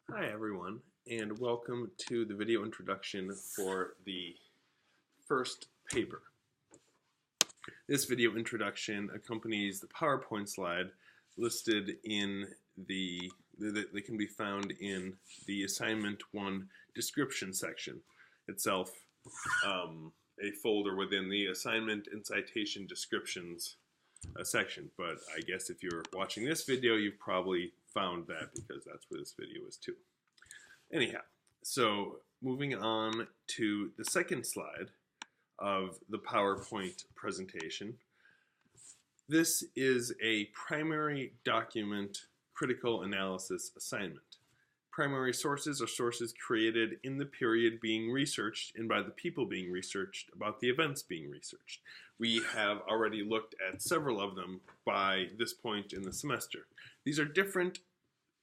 Hi everyone, and welcome to the video introduction for the first paper. This video introduction accompanies the PowerPoint slide listed in that can be found in the Assignment 1 description section itself, a folder within the Assignment and Citation Descriptions section. But I guess if you're watching this video, you've probably found that because that's where this video is too. Anyhow, so moving on to the second slide of the PowerPoint presentation. This is a primary document critical analysis assignment. Primary sources are sources created in the period being researched and by the people being researched about the events being researched. We have already looked at several of them by this point in the semester. These are different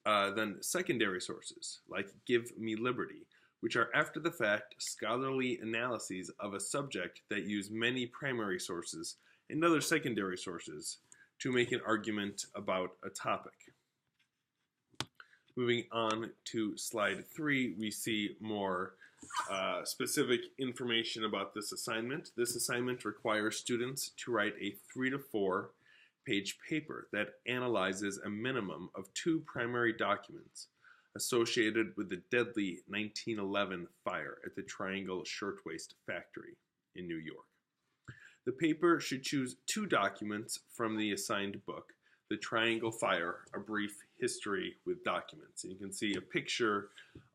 than secondary sources, like Give Me Liberty, which are after-the-fact scholarly analyses of a subject that use many primary sources and other secondary sources to make an argument about a topic. Moving on to slide 3, we see more specific information about this assignment. This assignment requires students to write a 3 to 4 page paper that analyzes a minimum of 2 primary documents associated with the deadly 1911 fire at the Triangle Shirtwaist Factory in New York. The paper should choose 2 documents from the assigned book, The Triangle Fire, A Brief History with Documents. And you can see a picture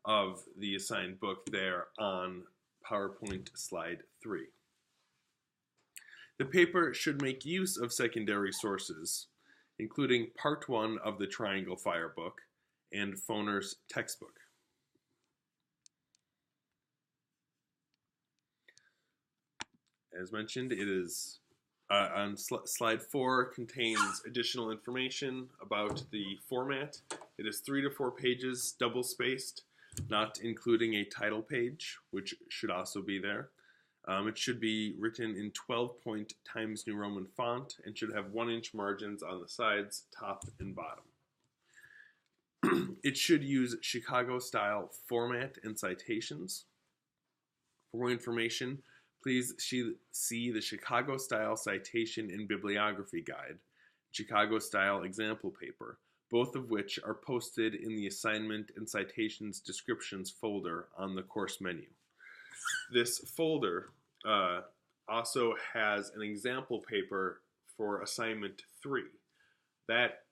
of the assigned book there on PowerPoint slide 3. The paper should make use of secondary sources, including Part 1 of the Triangle Fire book and Foner's textbook. As mentioned, it is on slide 4 contains additional information about the format. It is 3 to 4 pages, double-spaced, not including a title page, which should also be there. It should be written in 12-point Times New Roman font and should have 1-inch margins on the sides, top, and bottom. It should use Chicago-style format and citations. For more information, please see the Chicago-style citation and bibliography guide, Chicago-style example paper, both of which are posted in the assignment and citations descriptions folder on the course menu. This folder also has an example paper for assignment 3. That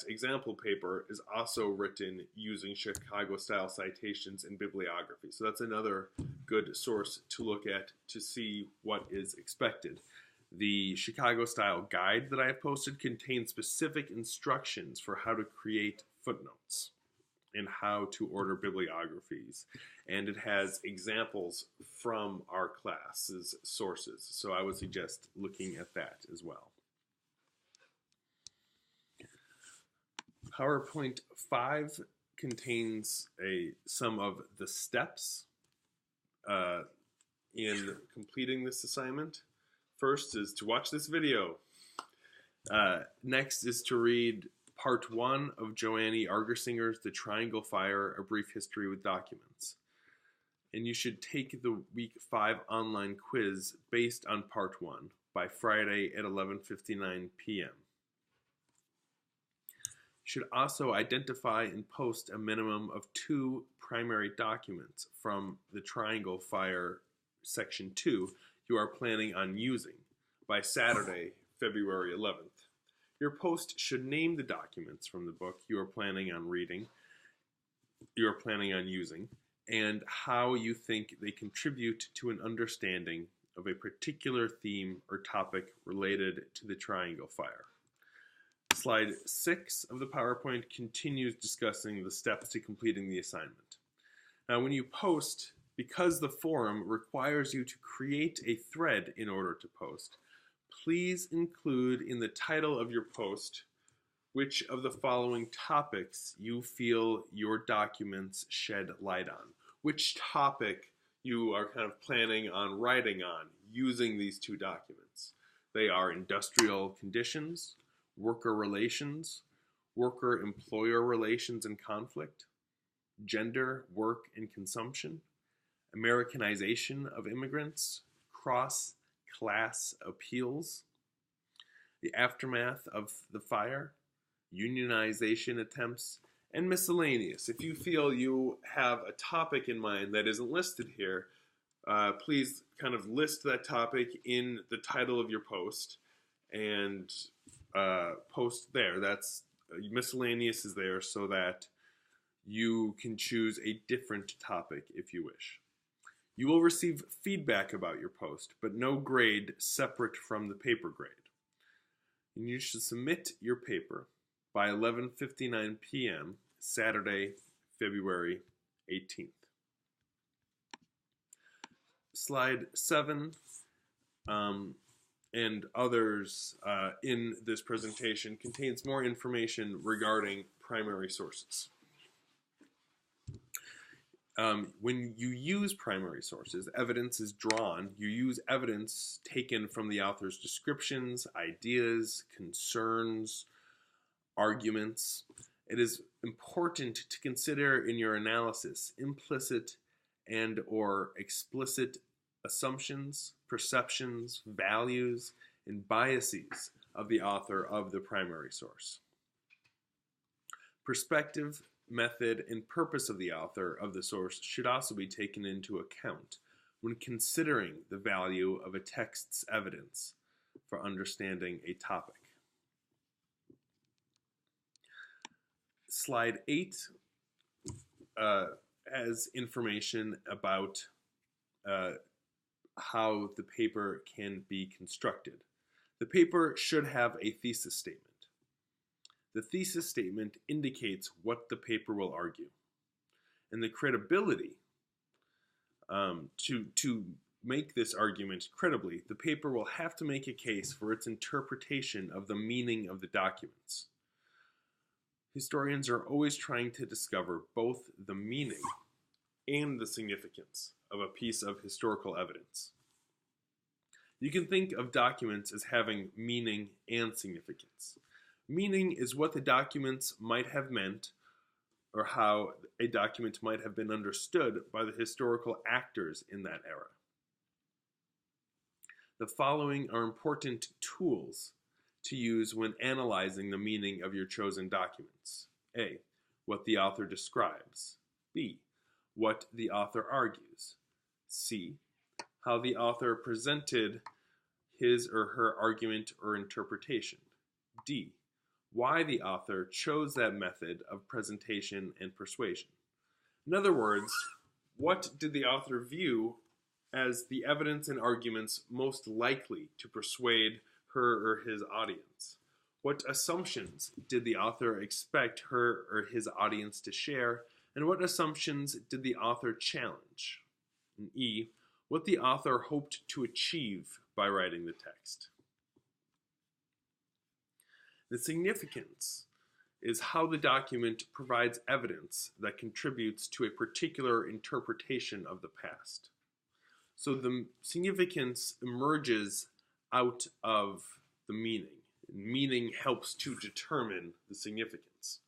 example paper is also written using Chicago-style citations and bibliography. So that's another good source to look at to see what is expected. The Chicago-style guide that I have posted contains specific instructions for how to create footnotes and how to order bibliographies. And it has examples from our class's sources. So I would suggest looking at that as well. PowerPoint 5 contains some of the steps in completing this assignment. First is to watch this video. Next is to read Part 1 of Joanne Argersinger's The Triangle Fire, A Brief History with Documents. And you should take the Week 5 online quiz based on Part 1 by Friday at 11:59 p.m. You should also identify and post a minimum of 2 primary documents from the Triangle Fire Section 2 you are planning on using by Saturday, February 11th. Your post should name the documents from the book you are planning on using, and how you think they contribute to an understanding of a particular theme or topic related to the Triangle Fire. Slide 6 of the PowerPoint continues discussing the steps to completing the assignment. Now, when you post, because the forum requires you to create a thread in order to post, please include in the title of your post which of the following topics you feel your documents shed light on. Which topic you are kind of planning on writing on using these 2 documents. They are industrial conditions, worker relations, worker-employer relations and conflict, gender, work, and consumption, Americanization of immigrants, cross-class appeals, the aftermath of the fire, unionization attempts, and miscellaneous. If you feel you have a topic in mind that isn't listed here, please kind of list that topic in the title of your post and post there. That's miscellaneous is there so that you can choose a different topic if you wish. You will receive feedback about your post, but no grade separate from the paper grade. And you should submit your paper by 11:59 p.m. Saturday, February 18th. Slide 7 and others in this presentation contains more information regarding primary sources. When you use primary sources, evidence is drawn. You use evidence taken from the author's descriptions, ideas, concerns, arguments. It is important to consider in your analysis implicit and or explicit assumptions, perceptions, values, and biases of the author of the primary source. Perspective, method, and purpose of the author of the source should also be taken into account when considering the value of a text's evidence for understanding a topic. Slide 8 has information about how the paper can be constructed. The paper should have a thesis statement. The thesis statement indicates what the paper will argue. And the credibility, to make this argument credibly, the paper will have to make a case for its interpretation of the meaning of the documents. Historians are always trying to discover both the meaning and the significance of a piece of historical evidence. You can think of documents as having meaning and significance. Meaning is what the documents might have meant or how a document might have been understood by the historical actors in that era. The following are important tools to use when analyzing the meaning of your chosen documents. A. What the author describes. B. What the author argues. C. How the author presented his or her argument or interpretation. D. Why the author chose that method of presentation and persuasion. In other words, what did the author view as the evidence and arguments most likely to persuade her or his audience? What assumptions did the author expect her or his audience to share, and what assumptions did the author challenge? And E, what the author hoped to achieve by writing the text. The significance is how the document provides evidence that contributes to a particular interpretation of the past. So the significance emerges out of the meaning. Meaning helps to determine the significance.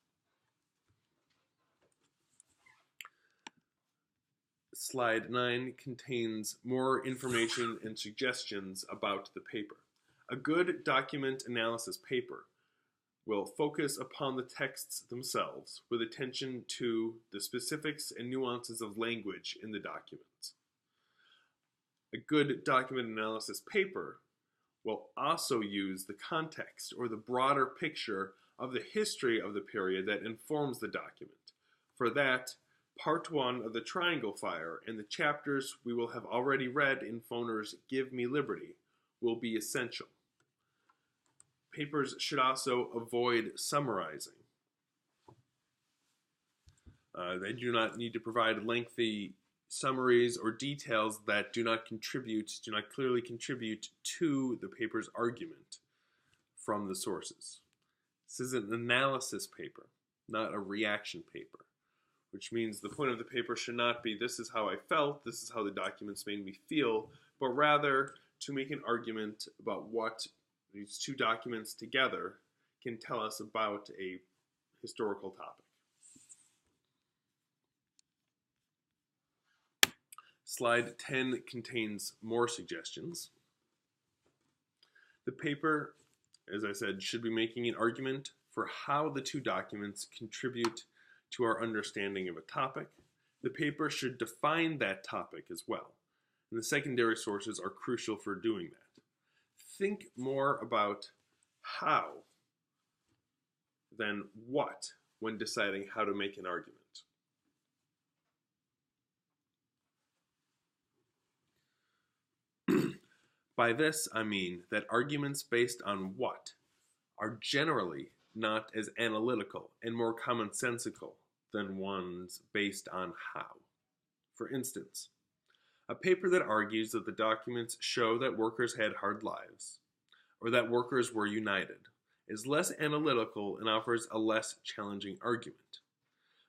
Slide 9 contains more information and suggestions about the paper. A good document analysis paper will focus upon the texts themselves with attention to the specifics and nuances of language in the documents. A good document analysis paper will also use the context or the broader picture of the history of the period that informs the document. For that, Part 1 of the Triangle Fire and the chapters we will have already read in Foner's Give Me Liberty will be essential. Papers should also avoid summarizing. They do not need to provide lengthy summaries or details that do not clearly contribute to the paper's argument from the sources. This is an analysis paper, not a reaction paper, which means the point of the paper should not be, this is how I felt, this is how the documents made me feel, but rather to make an argument about what these two documents together can tell us about a historical topic. Slide 10 contains more suggestions. The paper, as I said, should be making an argument for how the two documents contribute to our understanding of a topic. The paper should define that topic as well, and the secondary sources are crucial for doing that. Think more about how than what when deciding how to make an argument. By this, I mean that arguments based on what are generally not as analytical and more commonsensical than ones based on how. For instance, a paper that argues that the documents show that workers had hard lives, or that workers were united, is less analytical and offers a less challenging argument.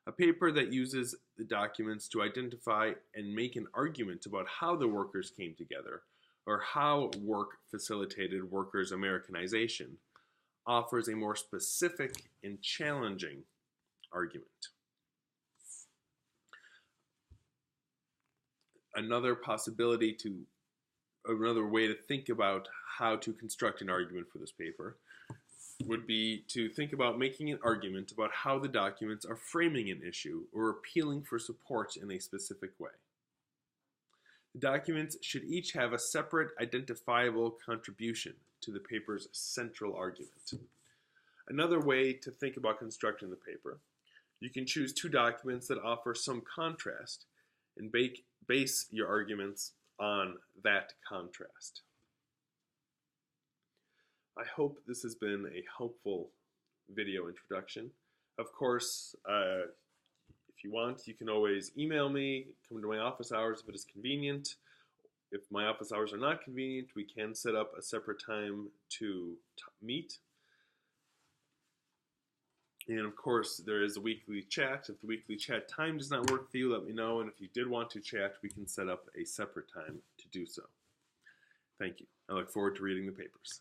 A paper that uses the documents to identify and make an argument about how the workers came together, or how work facilitated workers' Americanization, offers a more specific and challenging argument. Another way to think about how to construct an argument for this paper would be to think about making an argument about how the documents are framing an issue or appealing for support in a specific way. The documents should each have a separate identifiable contribution to the paper's central argument. Another way to think about constructing the paper, you can choose two documents that offer some contrast and base your arguments on that contrast. I hope this has been a helpful video introduction. Of course, if you want, you can always email me, come to my office hours if it is convenient. If my office hours are not convenient, we can set up a separate time to meet. And of course, there is a weekly chat. If the weekly chat time does not work for you, let me know. And if you did want to chat, we can set up a separate time to do so. Thank you. I look forward to reading the papers.